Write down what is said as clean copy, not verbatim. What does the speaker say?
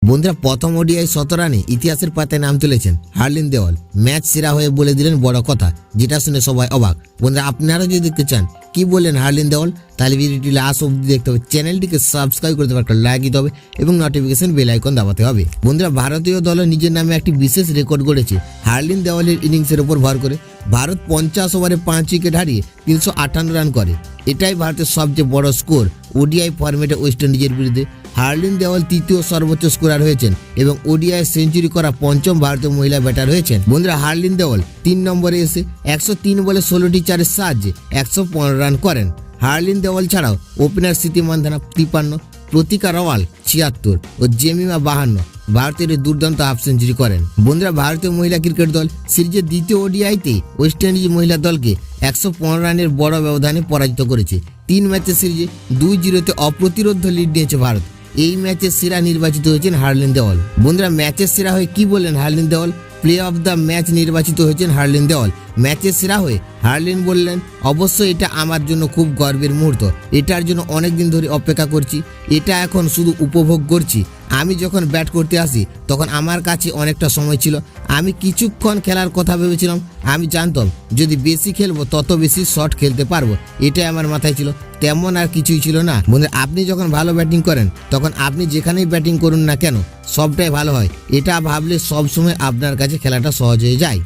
বন্ধুরা প্রথম ওডিআই ১৭ রানে ইতিহাসের পাতায় নাম তুলেছেন হার্লিন দেওয়াল। ম্যাচ সেরা হয়ে বলে দিলেন বড় কথা, যেটা শুনে সবাই অবাক। বন্ধুরা আপনারা যদি দেখতে চান কি বললেন হার্লিন দেওয়াল, তাহলে ভিডিওটি লাস্ট অবধি দেখতে হবে। চ্যানেলটিকে সাবস্ক্রাইব করতে পারবেন, লাইক দিতে হবে এবং নোটিফিকেশন বেল আইকন দাবাতে হবে। বন্ধুরা ভারতীয় দল নিজের নামে একটি বিশেষ রেকর্ড গড়েছে হার্লিন দেওয়ালের ইনিংসের উপর ভর করে। ভারত 50 ওভারে 5 উইকেট হারিয়ে 358 রান করে। এটাই ভারতের সবচেয়ে বড় স্কোর ওডিআই ফরম্যাটে ওয়েস্ট ইন্ডিজের বিরুদ্ধে। হার্লিন দেওয়াল তৃতীয় সর্বোচ্চ স্কোরার হয়েছেন এবং ওডিআই সেঞ্চুরি করা পঞ্চম ভারতীয় মহিলা ব্যাটার হয়েছেন। বন্ধুরা হার্লিন দেওয়াল 3 নম্বরে এসে 103 বলে 16টি চারের সাহায্যে 115 রান করেন। হার্লিন দেওয়াল ছাড়াও ওপেনার স্মৃতি মান্ধানা 53, প্রতিকা রাওয়াল 76 ও জেমিমা 52 ভারতের দুর্দান্ত হাফ সেঞ্চুরি করেন। বন্ধুরা ভারতীয় মহিলা ক্রিকেট দল সিরিজের দ্বিতীয় ওডিআইতে ওয়েস্ট ইন্ডিজ মহিলা দলকে 115 রানের বড় ব্যবধানে পরাজিত করেছে। 3 ম্যাচের সিরিজে 2-0 অপ্রতিরোধ লিড নিয়েছে ভারত। এই ম্যাচের সেরা নির্বাচিত হয়েছেন হার্লিন দেওয়াল। বন্ধুরা ম্যাচের সেরা হয়ে কি বললেন হার্লিন দেওয়াল? প্লে অফ দ্য ম্যাচ নির্বাচিত হয়েছেন হার্লিন দেওয়াল। ম্যাচের সেরা হয়ে হার্লিন বললেন, অবশ্যই এটা আমার জন্য খুব গর্বের মুহূর্ত। এটার জন্য অনেক দিন ধরে অপেক্ষা করছি। এটা এখন শুধু উপভোগ করছি। আমি যখন ব্যাট করতে আসি তখন আমার কাছে অনেকটা সময় ছিল। আমি কিছুক্ষণ খেলার কথা ভেবেছিলাম। আমি জানতাম যদি বেশি খেলবো তত বেশি শট খেলতে পারবো, এটাই আমার মাথায় ছিল। তেমন আর কিছুই ছিল না। বন্ধুরা আপনি যখন ভালো ব্যাটিং করেন তখন আপনি যেখানেই ব্যাটিং করুন না কেন সবটাই ভালো হয়। এটা ভাবলে সবসময় আপনার কাছে খেলাটা সহজ হয়ে যায়।